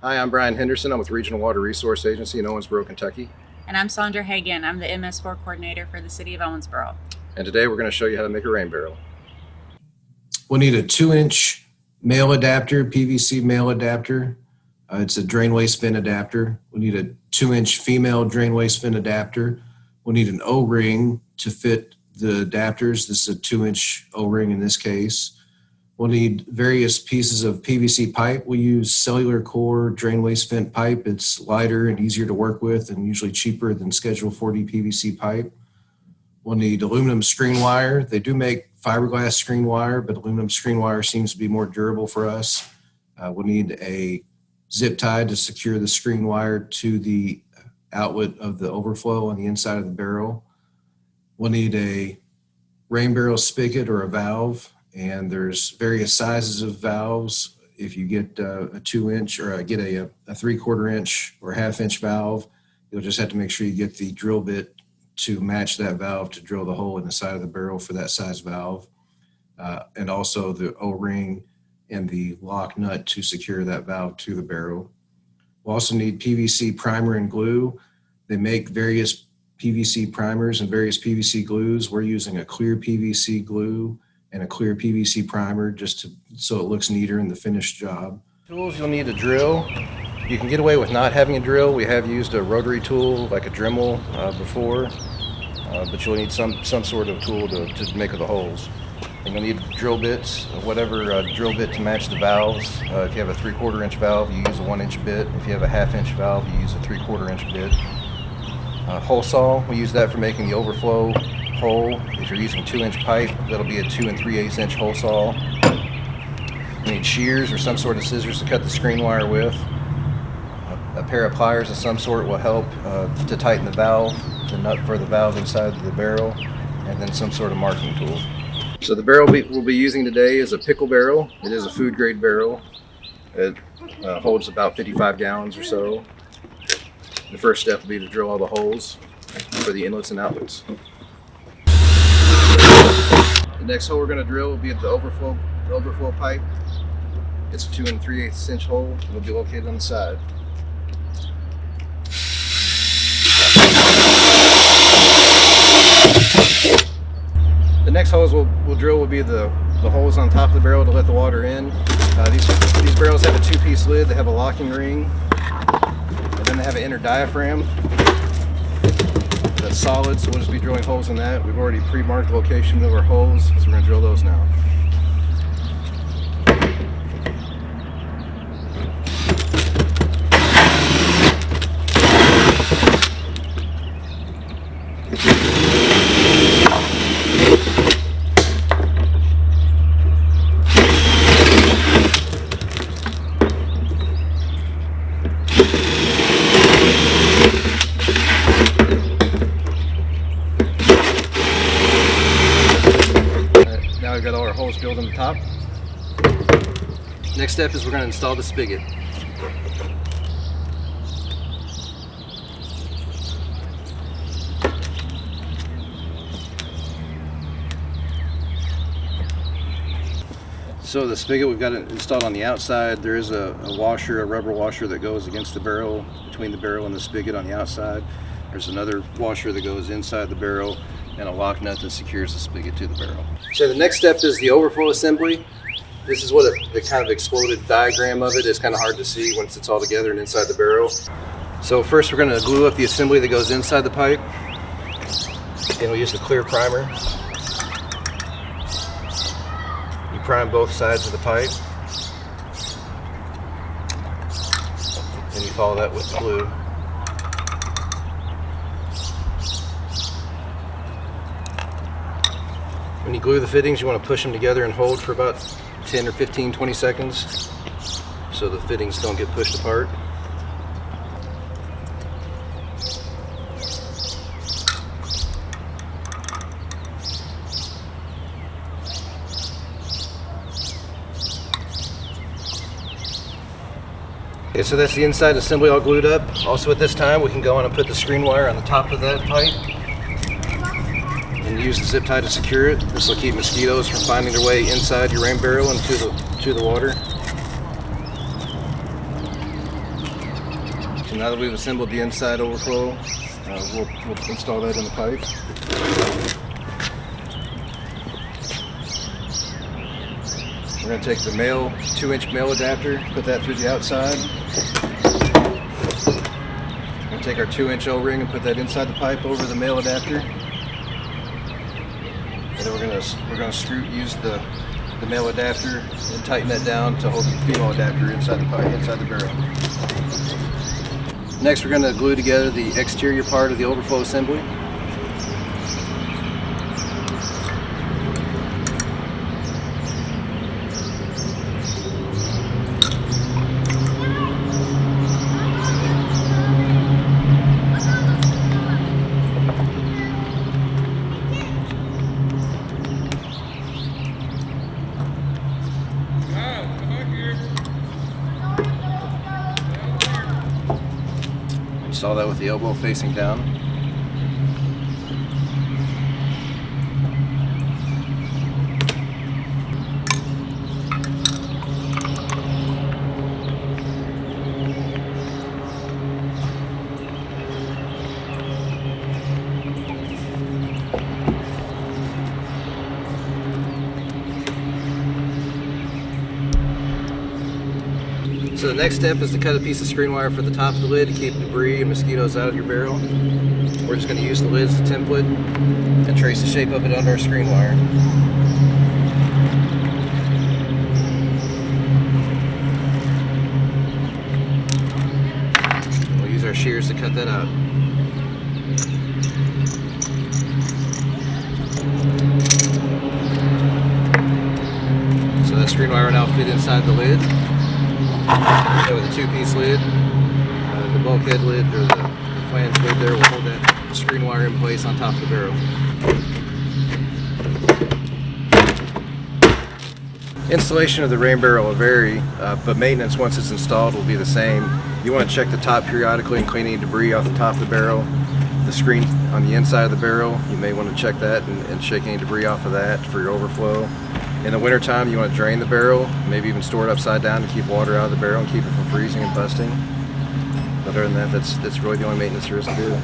Hi, I'm Bryan Henderson. I'm with Regional Water Resource Agency in Owensboro, Kentucky. And I'm Sondra Hagan. I'm the MS4 coordinator for the City of Owensboro. And today we're going to show you how to make a rain barrel. We'll need a 2-inch male adapter, PVC male adapter. It's a drain waste fin adapter. We'll need a 2-inch female drain waste fin adapter. We'll need an O-ring to fit the adapters. This is a 2-inch O-ring in this case. We'll need various pieces of PVC pipe. We use cellular core drain waste vent pipe. It's lighter and easier to work with and usually cheaper than Schedule 4D PVC pipe. We'll need aluminum screen wire. They do make fiberglass screen wire, but aluminum screen wire seems to be more durable for us. We'll need a zip tie to secure the screen wire to the outlet of the overflow on the inside of the barrel. We'll need a rain barrel spigot or a valve. And there's various sizes of valves. If you get a 2-inch or get a 3/4 inch or 1/2 inch valve, you'll just have to make sure you get the drill bit to match that valve to drill the hole in the side of the barrel for that size valve. And also the O-ring and the lock nut to secure that valve to the barrel. We'll also need PVC primer and glue. They make various PVC primers and various PVC glues. We're using a clear PVC glue and a clear PVC primer so it looks neater in the finished job. Tools, you'll need a drill. You can get away with not having a drill. We have used a rotary tool like a Dremel before, but you'll need some sort of tool to make the holes. And you'll need drill bits, whatever drill bit to match the valves. If you have a 3/4 inch valve, you use a 1-inch bit. If you have a 1/2 inch valve, you use a 3/4 inch bit. Hole saw, we use that for making the overflow hole. If you're using 2-inch pipe, that'll be a 2 3/8 inch hole saw. You need shears or some sort of scissors to cut the screen wire with. A pair of pliers of some sort will help to tighten the valve, the nut for the valve inside the barrel, and then some sort of marking tool. So the barrel we'll be using today is a pickle barrel. It is a food grade barrel. It holds about 55 gallons or so. The first step will be to drill all the holes for the inlets and outlets. The next hole we're going to drill will be at the overflow pipe. It's a 2 3/8 inch hole. It will be located on the side. The next holes we'll drill will be the holes on top of the barrel to let the water in. These barrels have a 2-piece lid. They have a locking ring, and then they have an inner diaphragm that's solid, so we'll just be drilling holes in that. We've already pre-marked the location of our holes, so we're going to drill those now. We've got all our holes drilled on the top. Next step is we're going to install the spigot. So the spigot, we've got it installed on the outside. There is a washer, a rubber washer that goes against the barrel, between the barrel and the spigot on the outside. There's another washer that goes inside the barrel, and a lock nut that secures the spigot to the barrel. So the next step is the overflow assembly. This is what the kind of exploded diagram of it is. Kind of hard to see once it's all together and inside the barrel. So first we're going to glue up the assembly that goes inside the pipe. And we'll use the clear primer. You prime both sides of the pipe. And you follow that with the glue. When you glue the fittings, you want to push them together and hold for about 10 or 15, 20 seconds so the fittings don't get pushed apart. Okay, so that's the inside assembly all glued up. Also at this time, we can go on and put the screen wire on the top of that pipe and use the zip tie to secure it. This will keep mosquitoes from finding their way inside your rain barrel and to the water. So now that we've assembled the inside overflow, we'll install that in the pipe. We're going to take the 2-inch male adapter, put that through the outside. We're going to take our 2-inch O-ring and put that inside the pipe over the male adapter. And then we're going to use the male adapter and tighten that down to hold the female adapter inside the pipe, inside the barrel. Next, we're going to glue together the exterior part of the overflow assembly. Install that with the elbow facing down. So the next step is to cut a piece of screen wire for the top of the lid to keep debris and mosquitoes out of your barrel. We're just going to use the lid as a template and trace the shape of it under our screen wire. We'll use our shears to cut that out. So that screen wire will now fit inside the lid. With a 2-piece lid, the bulkhead lid or the flange lid there will hold that screen wire in place on top of the barrel. Installation of the rain barrel will vary, but maintenance once it's installed will be the same. You want to check the top periodically and clean any debris off the top of the barrel. The screen on the inside of the barrel, you may want to check that and shake any debris off of that for your overflow. In the wintertime, you want to drain the barrel, maybe even store it upside down to keep water out of the barrel and keep it from freezing and busting. But other than that, that's really the only maintenance there is to do.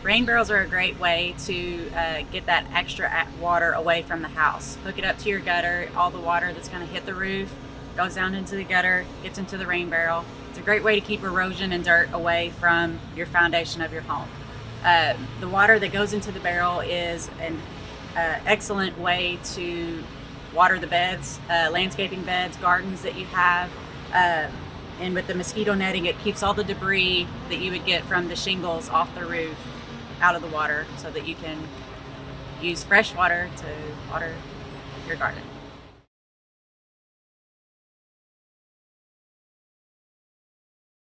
Rain barrels are a great way to get that extra water away from the house. Hook it up to your gutter. All the water that's going to hit the roof goes down into the gutter, gets into the rain barrel. It's a great way to keep erosion and dirt away from your foundation of your home. The water that goes into the barrel is an excellent way to water the beds, landscaping beds, gardens that you have. And with the mosquito netting, it keeps all the debris that you would get from the shingles off the roof out of the water so that you can use fresh water to water your garden.